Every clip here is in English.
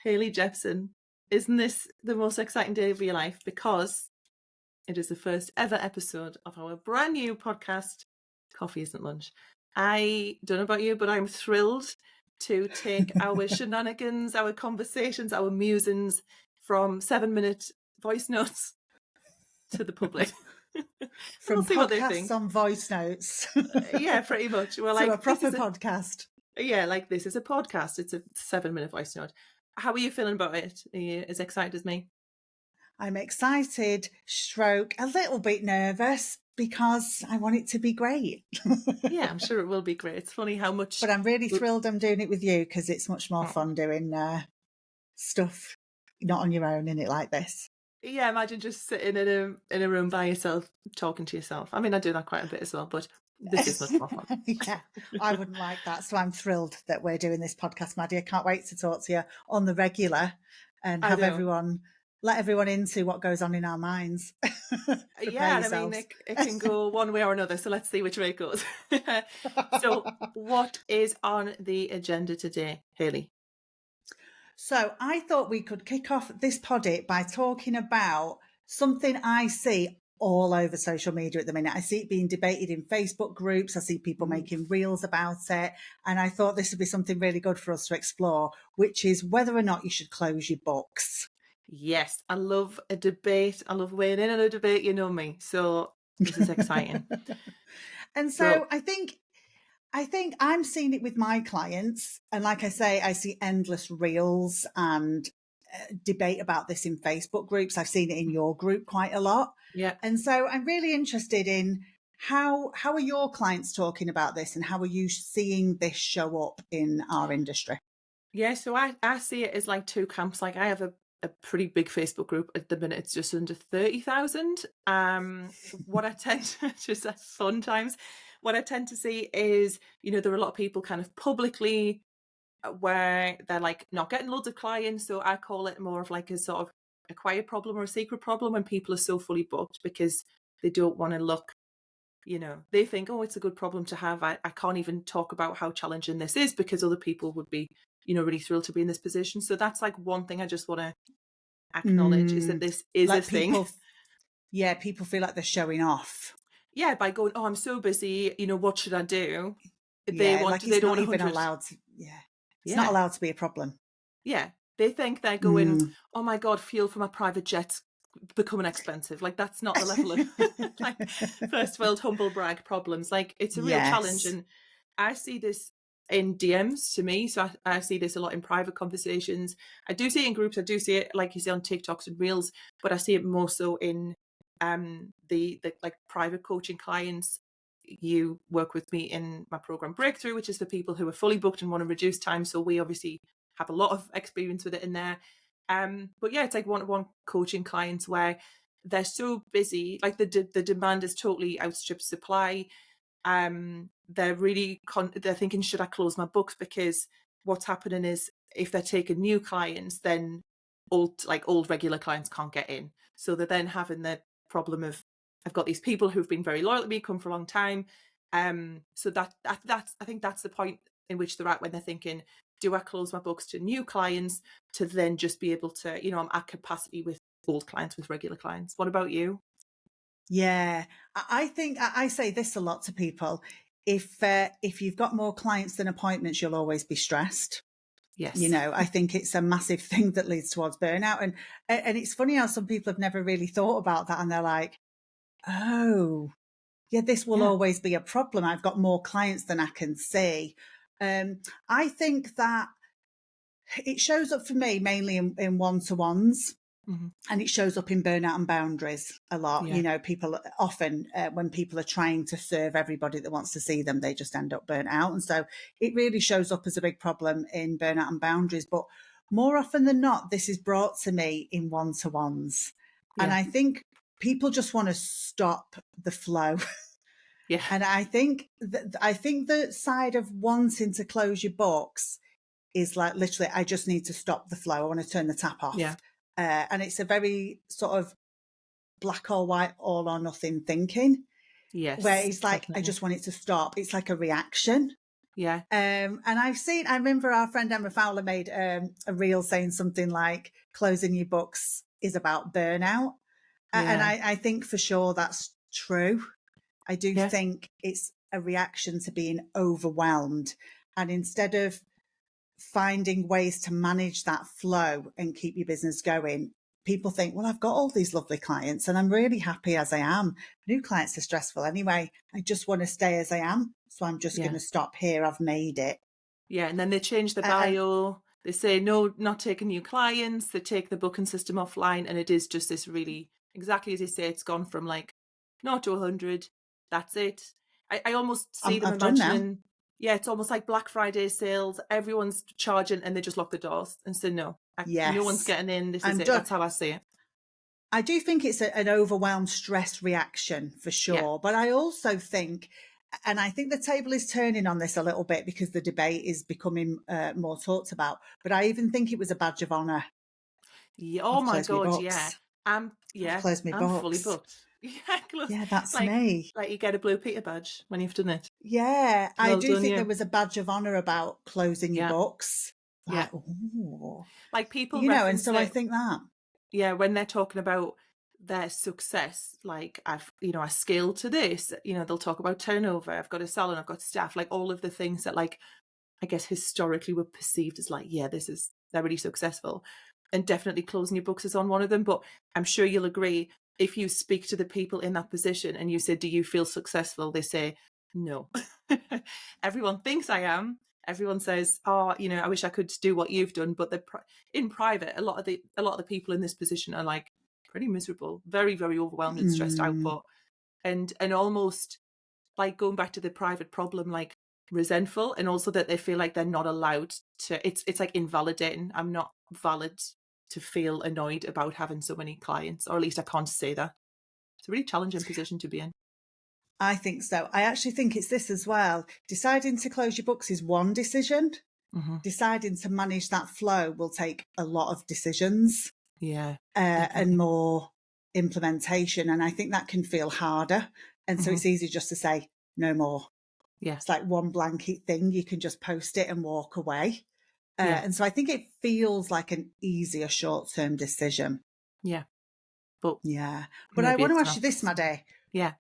Hayley Jepson, isn't this the most exciting day of your life? Because it is the first ever episode of our brand new podcast, Coffee Isn't Lunch. I don't know about you, but I'm thrilled to take our shenanigans, our conversations, our musings from 7-minute voice notes to the public. From We'll see what they think. podcasts on voice notes. Yeah, pretty much. Well, to like a proper this is podcast. Yeah, like this is a podcast. It's a 7-minute voice note. How are you feeling about it? Are you as excited as me? I'm excited, stroke, a little bit nervous because I want it to be great. Yeah, I'm sure it will be great. It's funny how much. But I'm really thrilled I'm doing it with you because it's much more Oh. fun doing stuff not on your own in it like this. Yeah, imagine just sitting in a room by yourself, talking to yourself. I mean, I do that quite a bit as well, but this is much more fun. Yeah, I wouldn't like that. So I'm thrilled that we're doing this podcast, Maddie. I can't wait to talk to you on the regular and I have know. let everyone into what goes on in our minds. Prepare Yeah, and I mean, yourselves. it can go one way or another. So let's see which way it goes. So, what is on the agenda today, Hayley? So I thought we could kick off this podit by talking about something I see all over social media at the minute. I see it being debated in Facebook groups. I see people making reels about it. And I thought this would be something really good for us to explore, which is whether or not you should close your books. Yes, I love a debate. I love weighing in on a debate. You know me. So this is exciting. And so I think I'm seeing it with my clients. And like I say, I see endless reels and debate about this in Facebook groups. I've seen it in your group quite a lot. Yeah. And so I'm really interested in how are your clients talking about this and how are you seeing this show up in our industry? Yeah, so I see it as like two camps. Like I have a pretty big Facebook group at the minute. It's just under 30,000. What I tend to just fun times. What I tend to see is, there are a lot of people kind of publicly where they're like not getting loads of clients. So I call it more of like a sort of a quiet problem or a secret problem when people are so fully booked because they don't want to look, they think, oh, it's a good problem to have. I can't even talk about how challenging this is because other people would be, really thrilled to be in this position. So that's like one thing I just want to acknowledge is that this is Like a thing. people feel like they're showing off. Yeah, by going, oh, I'm so busy, what should I do? They Yeah, like they it's don't not want even 100. allowed to, yeah. It's not Yeah. allowed to be a problem. Yeah. They think they're going, oh my God, fuel for my private jet's becoming expensive. Like that's not the level of like first world humble brag problems. Like it's a real challenge. Yes. And I see this in DMs to me. So I see this a lot in private conversations. I do see it in groups. I do see it, like you say, on TikToks and Reels, but I see it more so in the like private coaching clients. You work with me in my program Breakthrough, which is for people who are fully booked and want to reduce time. So we obviously have a lot of experience with it in there. But yeah, it's like one-on-one coaching clients where they're so busy, like the demand is totally outstripped supply. They're really they're thinking, should I close my books? Because what's happening is if they're taking new clients, then old regular clients can't get in. So they're then having the problem of, I've got these people who've been very loyal to me, come for a long time. So that's I think that's the point in which they're at when they're thinking, do I close my books to new clients to then just be able to, I'm at capacity with old clients, with regular clients. What about you? Yeah, I think I say this a lot to people. If you've got more clients than appointments, you'll always be stressed. Yes. I think it's a massive thing that leads towards burnout. And it's funny how some people have never really thought about that. And they're like, oh, yeah, this will always be a problem. I've got more clients than I can see. I think that it shows up for me mainly in one-to-ones. Mm-hmm. And it shows up in burnout and boundaries a lot. Yeah. People often, when people are trying to serve everybody that wants to see them, they just end up burnt out. And so it really shows up as a big problem in burnout and boundaries. But more often than not, this is brought to me in one-to-ones. Yeah. And I think people just want to stop the flow. Yeah. And I think the side of wanting to close your books is like, literally, I just need to stop the flow. I want to turn the tap off. Yeah. And it's a very sort of black or white, all or nothing thinking. Yes. Where it's like, definitely. I just want it to stop. It's like a reaction. Yeah. And I remember our friend Emma Fowler made a reel saying something like closing your books is about burnout. And Yeah. I think for sure that's true. I do Yeah. think it's a reaction to being overwhelmed. And instead of finding ways to manage that flow and keep your business going, people think, well, I've got all these lovely clients and I'm really happy as I am. New clients are stressful anyway. I just want to stay as I am. So I'm just going Yeah. to stop here. I've made it. Yeah. And then they change the And bio. They say, no, not taking new clients. They take the booking system offline. And it is just this really, exactly as you say, it's gone from like 0 to 100. That's it. I almost see them I've done now. imagining, yeah, it's almost like Black Friday sales. Everyone's charging and they just lock the doors and say, no, no one's Yes, getting in. This is I'm it. done. That's how I see it. I do think it's an overwhelmed stress reaction for Yeah. sure. But I also think, and I think the table is turning on this a little bit because the debate is becoming more talked about. But I even think it was a badge of honor. Yeah. Oh I've my closed my God. Yeah. books. I've Yeah, closed my I'm fully books. booked. Yeah, close. Yeah, that's Like, me. like you get a Blue Peter badge when you've done it. Yeah, I Well do done, think there you. was a badge of honor about closing your Yeah. books. Yeah. Like, oh, Like people you know, and reference so I it. think that. Yeah, when they're talking about their success, like I scaled to this, they'll talk about turnover. I've got a salon, I've got staff, like all of the things that like, I guess historically were perceived as like, yeah, they're really successful. And definitely closing your books is on one of them. But I'm sure you'll agree if you speak to the people in that position and you say, do you feel successful? They say, no. Everyone thinks I am. Everyone says, oh, I wish I could do what you've done. But in private, a lot of the people in this position are like pretty miserable, very, very overwhelmed and stressed out. Mm, And almost like going back to the private problem, like resentful, and also that they feel like they're not allowed to. It's like invalidating. I'm not valid to feel annoyed about having so many clients, or at least I can't say that. It's a really challenging position to be in. I think so. I actually think it's this as well. Deciding to close your books is one decision. Hmm. Deciding to manage that flow will take a lot of decisions Yeah, and definitely. more implementation. And I think that can feel harder. And so Hmm. it's easy just to say, no more. Yeah, It's like one blanket thing. You can just post it and walk away. yeah, And so I think it feels like an easier short term decision. yeah. But Yeah. But I maybe want to it's ask you not. this, Maddie. Yeah.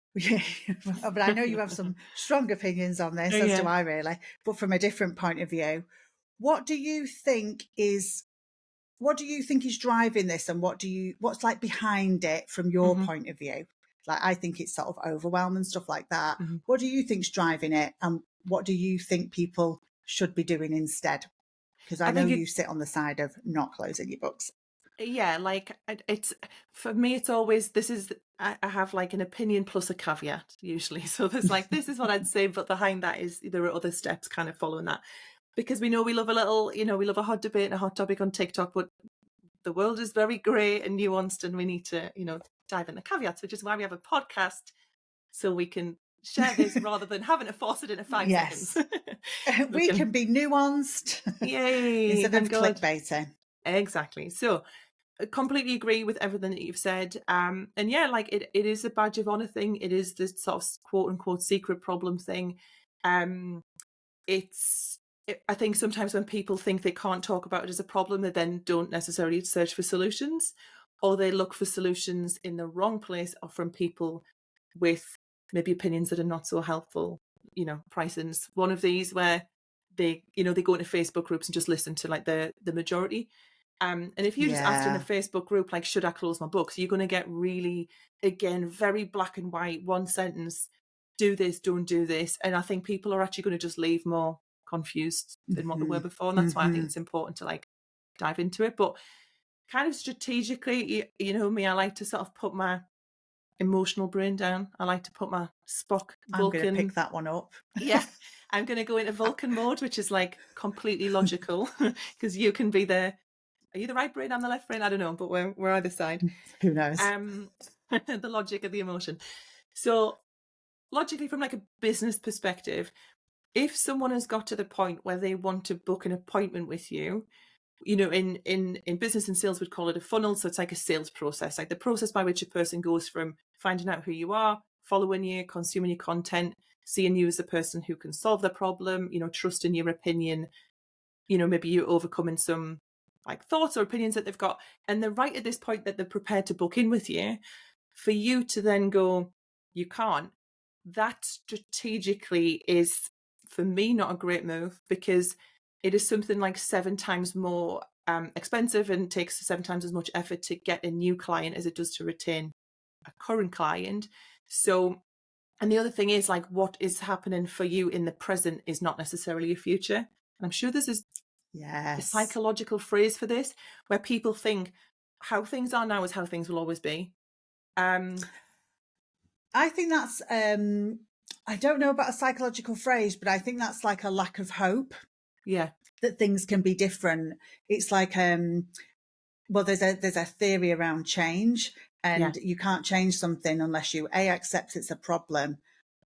But I know you have some strong opinions on this, as do Yeah. I really, but from a different point of view. What do you think is what do you think is driving this and what's like behind it from your Hmm. point of view? Like I think it's sort of overwhelm and stuff like that. Hmm. What do you think's driving it and what do you think people should be doing instead? Because I I know think you sit on the side of not closing your books. yeah, like it's for me, it's always this is I have like an opinion plus a caveat usually. So there's like this is what I'd say, but behind that is there are other steps kind of following that because we know we love a little, we love a hot debate and a hot topic on TikTok, but the world is very grey and nuanced, and we need to dive in the caveats, which is why we have a podcast so we can share this rather than having to force it into 5 seconds. Yes. We We can can, be nuanced yay, instead thank of God. clickbaiting. Exactly. So I completely agree with everything that you've said. And yeah, like it is a badge of honor thing. It is this sort of quote unquote secret problem thing. Um, I think sometimes when people think they can't talk about it as a problem, they then don't necessarily search for solutions, or they look for solutions in the wrong place or from people with maybe opinions that are not so helpful. Pricing's one of these where they go into Facebook groups and just listen to like the majority. And if you just asked in a Yeah. Facebook group, like, should I close my books? You're going to get really, again, very black and white, one sentence, do this, don't do this. And I think people are actually going to just leave more confused than what they were Hmm. before. And that's why I think Hmm. it's important to like dive into it. But kind of strategically, you know me, I like to sort of put my emotional brain down. I like to put my Spock I'm going to pick Vulcan. that one up. Yeah, I'm going to go into Vulcan mode, which is like completely logical because you can be the are you the right brain? I'm the left brain. I don't know, but we're either side. Who knows? Um, the logic of the emotion. So logically, from like a business perspective, if someone has got to the point where they want to book an appointment with you, in business and sales, we'd call it a funnel. So it's like a sales process, like the process by which a person goes from finding out who you are, following you, consuming your content, seeing you as a person who can solve the problem, trusting your opinion, maybe you're overcoming some like thoughts or opinions that they've got, and they're right at this point that they're prepared to book in with you. For you to then go, you can't, that strategically is, for me, not a great move, because it is something like 7 times more expensive and takes 7 times as much effort to get a new client as it does to retain a current client. So, and the other thing is, like, what is happening for you in the present is not necessarily your future. And I'm sure this is a Yes. psychological phrase for this, where people think how things are now is how things will always be. I think that's, I don't know about a psychological phrase, but I think that's like a lack of hope Yeah, that things can be different. It's like, well, there's a theory around change, yeah, and you can't change something unless you A, accept it's a problem,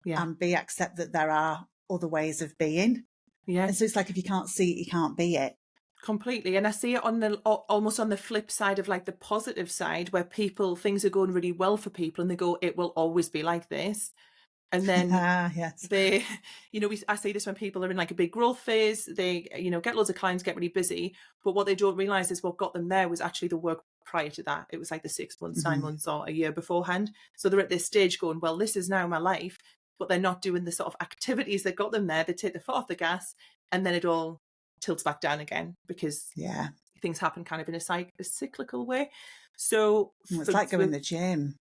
yeah, and B, accept that there are other ways of being. yeah. And so it's like, if you can't see it, you can't be it. Completely. And I see it on the almost on the flip side of like the positive side, where things are going really well for people and they go, it will always be like this. And then Ah, yes. they, I see this when people are in like a big growth phase, they, get loads of clients, get really busy. But what they don't realize is what got them there was actually the work prior to that. It was like the 6 months, 9 months, or a year beforehand. So they're at this stage going, well, this is now my life, but they're not doing the sort of activities that got them there. They take the foot off the gas, and then it all tilts back down again, because Yeah. things happen kind of in a cyclical way. So Well, it's like going to the gym.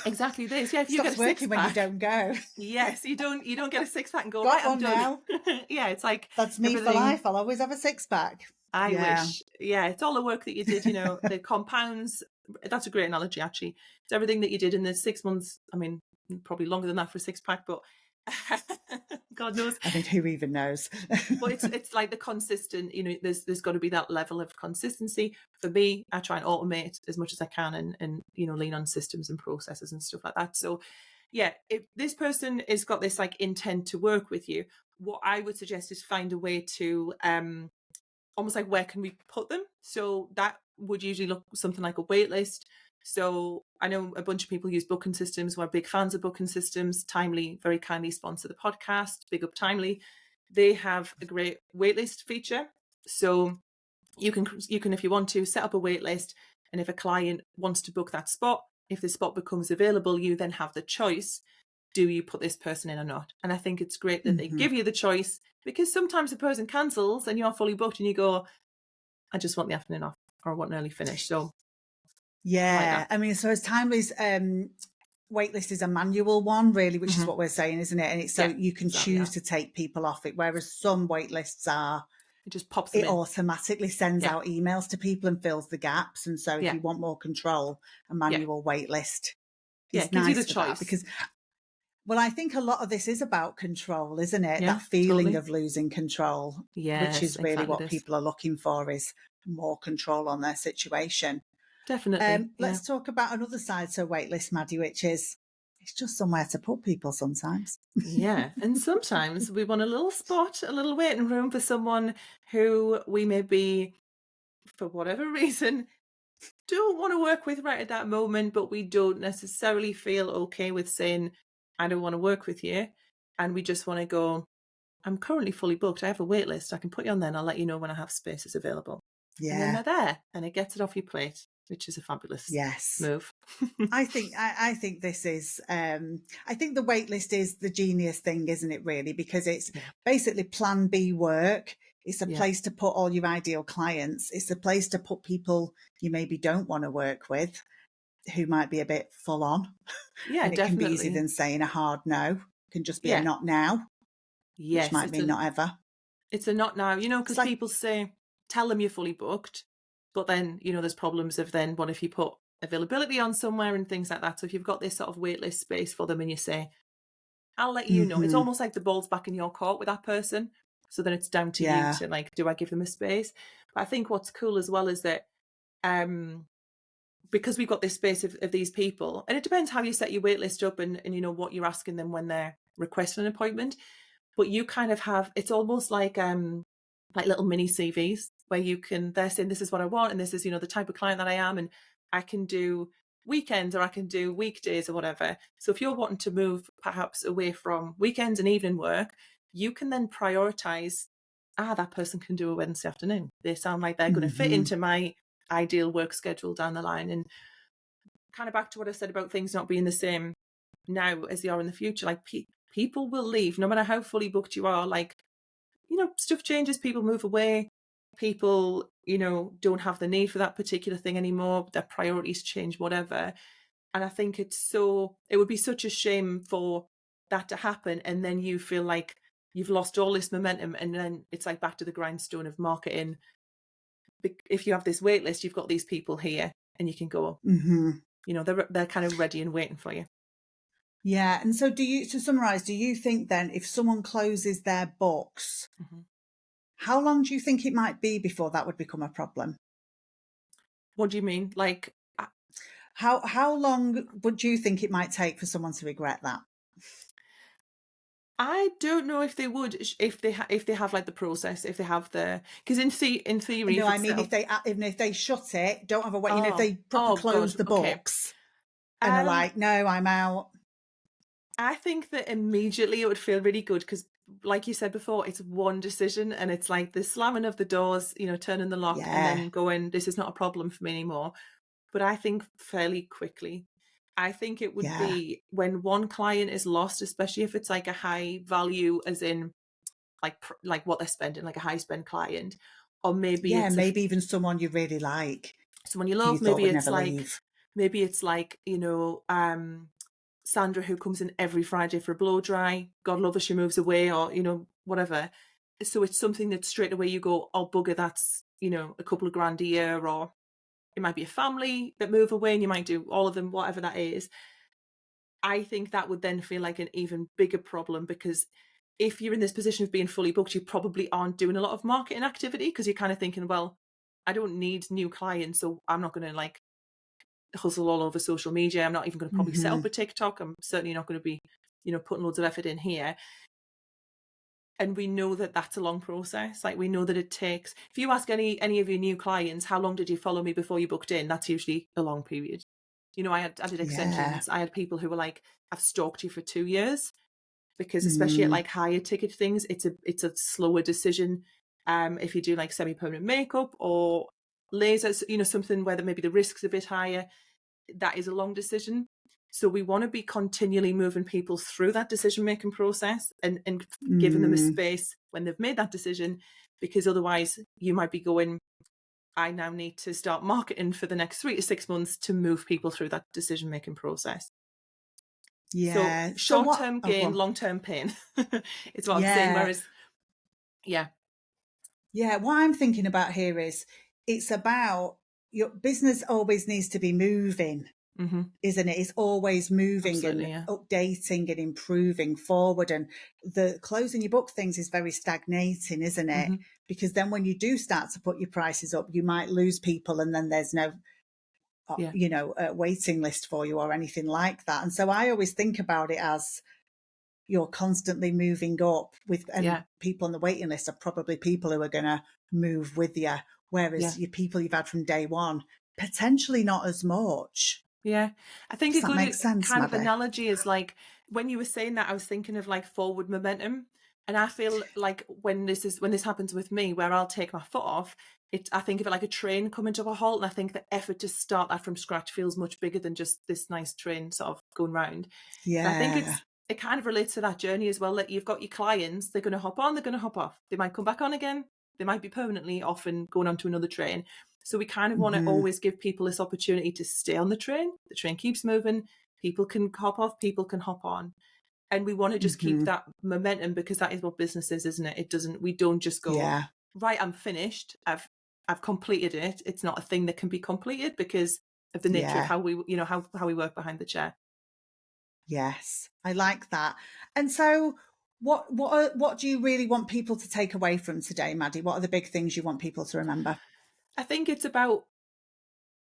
exactly this. Yeah, if you get Stops a six working when you pack, don't go. yes, you don't get a six pack and go, right, Got I'm one done. now. Yeah, it's like That's me for everything. life. I'll always have a six pack. I Yeah. wish. Yeah, it's all the work that you did, the compounds. That's a great analogy, actually. It's everything that you did in the 6 months. I mean, probably longer than that for a six pack, but God knows. I mean, who even knows? But it's like the consistent, there's got to be that level of consistency. For me, I try and automate as much as I can, and lean on systems and processes and stuff like that. So yeah, if this person has got this like intent to work with you, what I would suggest is find a way to almost like, where can we put them? So that would usually look something like a wait list. So I know a bunch of people use booking systems. We're big fans of booking systems. Timely very kindly sponsor the podcast. Big up Timely. They have a great waitlist feature. So you can, if you want to, set up a waitlist, and if a client wants to book that spot, if the spot becomes available, you then have the choice. Do you put this person in or not? And I think it's great that they Mhm. give you the choice, because sometimes the person cancels and you're fully booked and you go, I just want the afternoon off, or I want an early finish. So I like Yeah. that. I mean, so as Timely's waitlist is a manual one, really, which is Mm-hmm. what we're saying, isn't it? And it's so Yeah, you can exactly choose that. to take people off it, whereas some waitlists are, It just pops them it in. automatically sends Yeah, out emails to people and fills the gaps. And so if yeah, you want more control, a yeah, manual waitlist yeah. is It gives you the nice for that, choice. because, well, I think a lot of this is about control, isn't it? Yeah, That feeling totally. of losing control, which Yes, is really exactly what this. people are looking for, is more control on their situation. Definitely. Yeah. Let's talk about another side to a waitlist, Maddie, which is it's just somewhere to put people sometimes. Yeah. And sometimes we want a little spot, a little waiting room for someone who we may be, for whatever reason, don't want to work with right at that moment, but we don't necessarily feel okay with saying, I don't want to work with you. And we just want to go, I'm currently fully booked. I have a wait list. I can put you on there and I'll let you know when I have spaces available. And then Yeah. they're there and it gets it off your plate, which is a fabulous Yes. move. I think this is I think the waitlist is the genius thing, isn't it, really? Because it's Yeah. basically plan B work. It's a Yeah. place to put all your ideal clients. It's a place to put people you maybe don't want to work with, who might be a bit full on. Yeah, And it can be easier definitely. than saying a hard no. It can just be a Yeah. not now, which Yes. might mean not ever. It's a not now, It's because like, people say, tell them you're fully booked. But then, there's problems of then what if you put availability on somewhere and things like that. So if you've got this sort of waitlist space for them and you say, I'll let you know. It's mhm, almost like the ball's back in your court with that person. So then it's down to you yeah, to like, do I give them a space? But I think what's cool as well is that because we've got this space of these people, and it depends how you set your waitlist up, and what you're asking them when they're requesting an appointment. But you kind of have, it's almost like little mini CVs where they're saying, this is what I want, and this is, the type of client that I am, and I can do weekends or I can do weekdays or whatever. So if you're wanting to move perhaps away from weekends and evening work, you can then prioritize, that person can do a Wednesday afternoon. They sound like they're going to fit Hmm. into my ideal work schedule down the line. And kind of back to what I said about things not being the same now as they are in the future. Like people will leave no matter how fully booked you are. Like, stuff changes, people move away, people, don't have the need for that particular thing anymore, their priorities change, whatever. And I think it would be such a shame for that to happen. And then you feel like you've lost all this momentum. And then it's like back to the grindstone of marketing. If you have this wait list, you've got these people here and you can go, Hmm. they're kind of ready and waiting for you. Yeah. And so to summarize, do you think then if someone closes their books, Mhm. how long do you think it might be before that would become a problem? What do you mean? Like, How long would you think it might take for someone to regret that? I don't know if they would if they have like the process, if they have the, because in theory No, if I it's mean set if up. they even if they shut it, don't have a wait. If Oh, they proper oh god, close the okay. books and they're um like, no, I'm out. I think that immediately it would feel really good because, like you said before, it's one decision and it's like the slamming of the doors, turning the lock and Yeah, then going, this is not a problem for me anymore. But I think fairly quickly. I think it would yeah, be when one client is lost, especially if it's like a high value, as in like what they're spending, like a high spend client, or maybe yeah. it's Maybe even someone you really like, someone you who you love. thought would never leave. Maybe it's like Sandra, who comes in every Friday for a blow dry. God love her, she moves away, or whatever. So it's something that straight away you go, oh bugger, that's a couple of grand a year, or it might be a family that move away, and you might do all of them, whatever that is. I think that would then feel like an even bigger problem because if you're in this position of being fully booked, you probably aren't doing a lot of marketing activity because you're kind of thinking, well, I don't need new clients, so I'm not going to like hustle all over social media. I'm not even going to probably set Hmm. up a TikTok. I'm certainly not going to be, putting loads of effort in here. And we know that that's a long process. Like we know that it takes. If you ask any of your new clients, how long did you follow me before you booked in? That's usually a long period. I did Yeah. extensions. I had people who were like, I've stalked you for 2 years because especially at Mm, like higher ticket things, it's a slower decision. If you do like semi-permanent makeup or lasers, something where maybe the risk's a bit higher, that is a long decision. So we want to be continually moving people through that decision making process and giving them a mm, space when they've made that decision, because otherwise you might be going, I now need to start marketing for the next 3 to 6 months to move people through that decision making process. So yeah. So short what? term Oh, go gain, on. long term pain is what I'm saying. Yeah, Whereas, yeah, yeah. What I'm thinking about here is it's about your business always needs to be moving, hmm, isn't it? It's always moving and absolutely, yeah, updating and improving forward. And the closing your book things is very stagnating, isn't it? hmm, Because then when you do start to put your prices up, you might lose people and then there's no, yeah, waiting list for you or anything like that. And so I always think about it as you're constantly moving up with, and yeah, people on the waiting list are probably people who are going to move with you. yeah. Whereas your people you've had from day one, potentially not as much. Yeah, I think Does a that good make sense, kind of Maddie? analogy is like when you were saying that, I was thinking of like forward momentum. And I feel like when this happens with me, where I'll take my foot off, I think of it like a train coming to a halt, and I think the effort to start that from scratch feels much bigger than just this nice train sort of going round. And I think Yeah. it kind of relates to that journey as well. That you've got your clients, they're going to hop on, they're going to hop off. They might come back on again. They might be permanently off and going on to another train. So we kind of want to Hmm. always give people this opportunity to stay on the train. The train keeps moving. People can hop off, people can hop on. And we want to just keep Hmm. that momentum because that is what business is, isn't it? We don't just go, Yeah. right, I'm finished. I've completed it. It's not a thing that can be completed because of the nature of Yeah. how how we work behind the chair. Yes. I like that. And so what do you really want people to take away from today, Maddie? What are the big things you want people to remember? I think it's about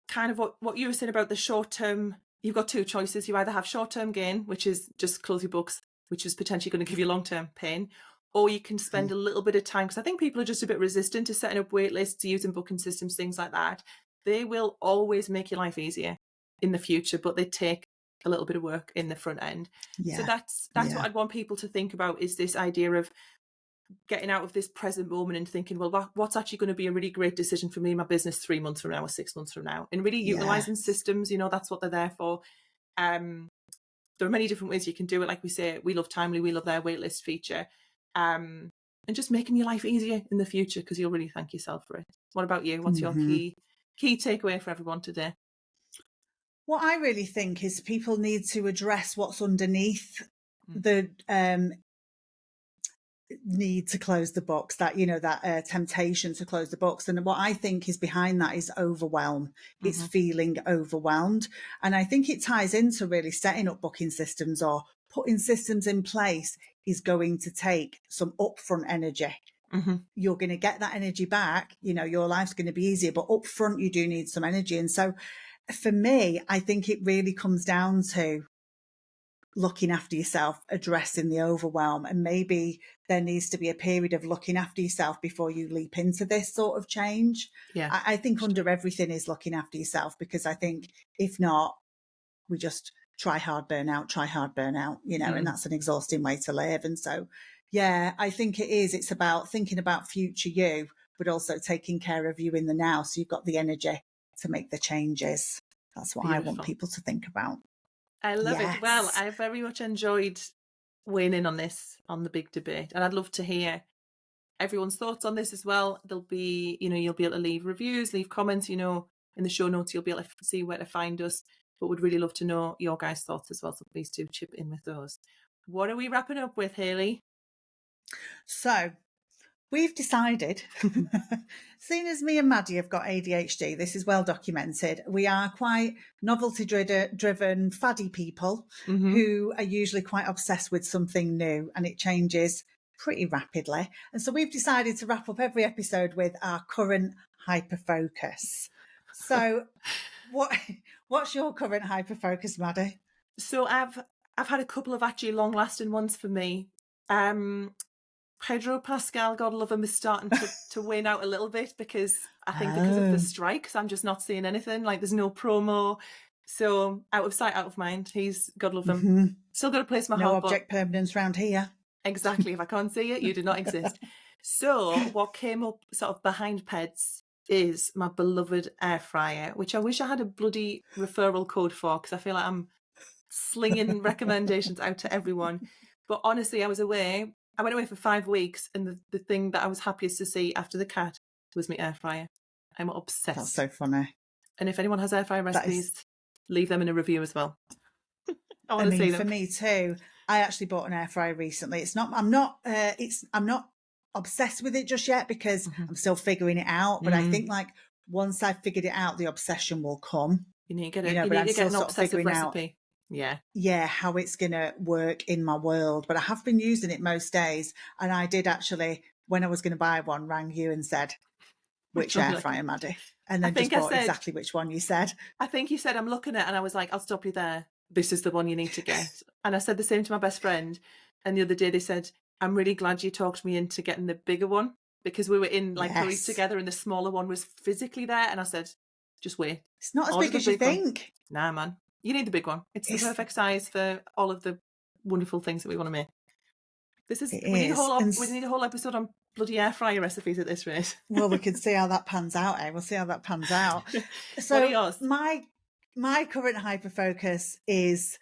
kind of what you were saying about the short term. You've got two choices. You either have short term gain, which is just close your books, which is potentially going to give you long term pain, or you can spend Mm. a little bit of time, because I think people are just a bit resistant to setting up wait lists, using booking systems, things like that. They will always make your life easier. in the future, but they take a little bit of work in the front end. So Yeah. that's Yeah. what I'd want people to think about, is this idea of getting out of this present moment and thinking, well, what's actually going to be a really great decision for me and my business 3 months from now or 6 months from now, and really utilizing systems. That's what they're there for. There are many different ways you can do it. Like we say, we love Timely, we love their waitlist feature, and just making your life easier in the future, because you'll really thank yourself for it. What about you? What's your key takeaway for everyone today? What I really think is people need to address what's underneath the need to close the books, that that temptation to close the books. And what I think is behind that is overwhelm. It's feeling overwhelmed, and I think it ties into really setting up booking systems or putting systems in place is going to take some upfront energy. You're going to get that energy back, your life's going to be easier, but upfront you do need some energy. And so for me, I think it really comes down to looking after yourself, addressing the overwhelm. And maybe there needs to be a period of looking after yourself before you leap into this sort of change. Yeah. I think under everything is looking after yourself, because I think if not, we just try hard, burn out, and that's an exhausting way to live. And so, yeah, I think it is. It's about thinking about future you, but also taking care of you in the now, so you've got the energy to make the changes. That's what I want people to think about. I love it. Well, I very much enjoyed weighing in on this, on the big debate. And I'd love to hear everyone's thoughts on this as well. There'll be, you'll be able to leave reviews, leave comments, in the show notes, you'll be able to see where to find us. But would really love to know your guys' thoughts as well. So please do chip in with those. What are we wrapping up with, Hayley? So we've decided, seeing as me and Maddie have got ADHD, this is well documented, we are quite novelty-driven, faddy people who are usually quite obsessed with something new, and it changes pretty rapidly. And so we've decided to wrap up every episode with our current hyperfocus. So what's your current hyperfocus, Maddie? So I've had a couple of actually long-lasting ones for me. Pedro Pascal, God love him, is starting to wane out a little bit, because I think because of the strikes, I'm just not seeing anything. Like, there's no promo. So out of sight, out of mind. He's, God love him. Still got a place in my heart. No object permanence round here. Exactly. If I can't see it, you do not exist. So what came up sort of behind Peds is my beloved air fryer, which I wish I had a bloody referral code for, because I feel like I'm slinging recommendations out to everyone. But honestly, I went away for 5 weeks, and the thing that I was happiest to see after the cat was my air fryer. I'm obsessed. That's so funny. And if anyone has air fryer recipes, leave them in a review as well. I want to see them. For me too, I actually bought an air fryer recently. I'm not obsessed with it just yet, because I'm still figuring it out. But I think once I've figured it out, the obsession will come. You need to get an obsessive recipe. Yeah, how it's going to work in my world. But I have been using it most days. And I did actually, when I was going to buy one, rang you and said, which air fryer, Maddie? And then just bought exactly which one you said. I think you said, I'm looking at it, and I was like, I'll stop you there. This is the one you need to get. And I said the same to my best friend. And the other day they said, I'm really glad you talked me into getting the bigger one, because we were in curries together and the smaller one was physically there. And I said, just wait. It's not as big as you think. Nah, man. You need the big one. It's the perfect size for all of the wonderful things that we want to make. We need a whole episode on bloody air fryer recipes at this rate. Well, we can see how that pans out, eh? We'll see how that pans out. So my current hyperfocus is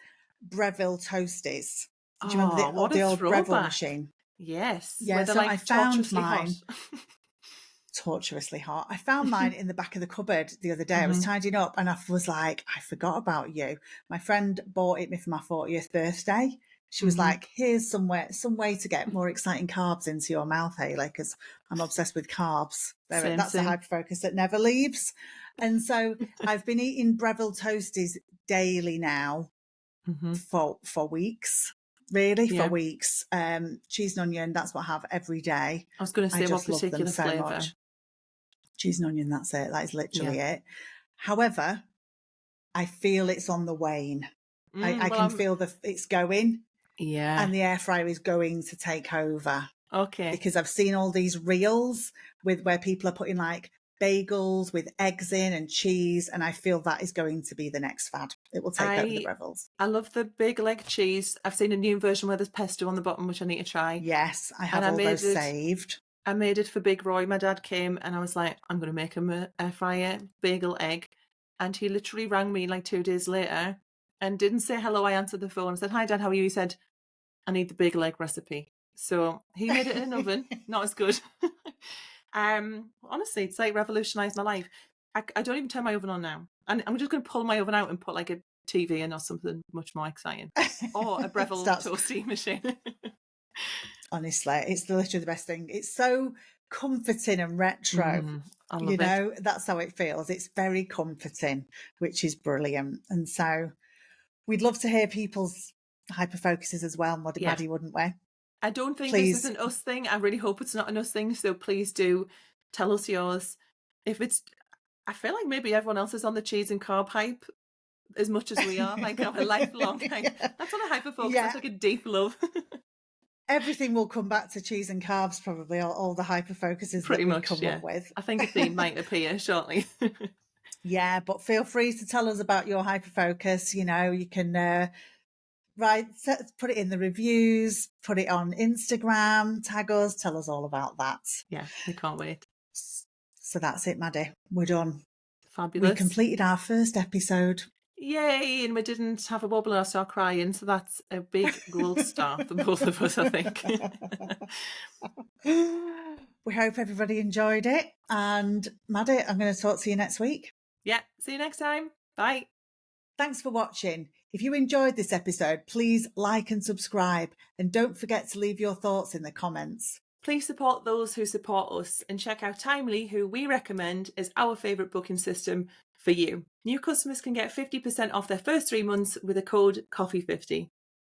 Breville toasties. Do you remember the old Breville machine? Yes. Yeah, so I found mine. Torturously hot. I found mine in the back of the cupboard the other day. I was tidying up and I was like, I forgot about you. My friend bought it me for my 40th birthday. She was like, here's some way to get more exciting carbs into your mouth, Hayley, because I'm obsessed with carbs. That's a hyperfocus that never leaves. And so I've been eating Breville toasties daily now for weeks. Really, for weeks. Cheese and onion, that's what I have every day. I was going to say, what particular flavour? Cheese and onion, that's it. That is literally it. However, I feel it's on the wane. I can feel it's going. Yeah. And the air fryer is going to take over. Okay. Because I've seen all these reels where people are putting bagels with eggs in and cheese, and I feel that is going to be the next fad. It will take over the I revels. I love the big leg cheese. I've seen a new version where there's pesto on the bottom, which I need to try. Yes, I And have all those saved. I made it for Big Roy. My dad came and I was like, I'm going to make him a air fryer bagel egg. And he literally rang me like 2 days later and didn't say hello. I answered the phone and said, hi, Dad, how are you? He said, I need the bagel egg recipe. So he made it in an oven, not as good. Honestly, it's like revolutionized my life. I don't even turn my oven on now. And I'm just going to pull my oven out and put like a TV in or something much more exciting. Or a Breville Starts, toasty machine. honestly, it's literally the best thing. It's so comforting and retro. I You love it. know, that's how it feels. It's very comforting, which is brilliant. And so we'd love to hear people's hyper focuses as well, Yeah. Maddie, wouldn't we? I don't think this is Please. an us thing. I really hope it's not an us thing. So please do tell us yours. If it's, I feel like maybe everyone else is on the cheese and carb hype as much as we are, like our lifelong hype. That's not a hyper focus. Yeah. That's like a deep love. Everything will come back to cheese and carbs, probably, all the hyper focuses Pretty that we much, come yeah. up with. I think a theme might appear shortly. Yeah, but feel free to tell us about your hyper focus. You know, you can put it in the reviews, put it on Instagram, tag us, tell us all about that. Yeah, we can't wait. So that's it, Maddie. We're done. Fabulous. We completed our first episode. Yay! And we didn't have a wobble or start crying, so that's a big gold star for both of us, I think. We hope everybody enjoyed it. And Maddie, I'm going to talk to you next week. Yeah, see you next time. Bye. Thanks for watching. If you enjoyed this episode, please like and subscribe. And don't forget to leave your thoughts in the comments. Please support those who support us and check out Timely, who we recommend is our favourite booking system for you. New customers can get 50% off their first 3 months with the code COFFEE50.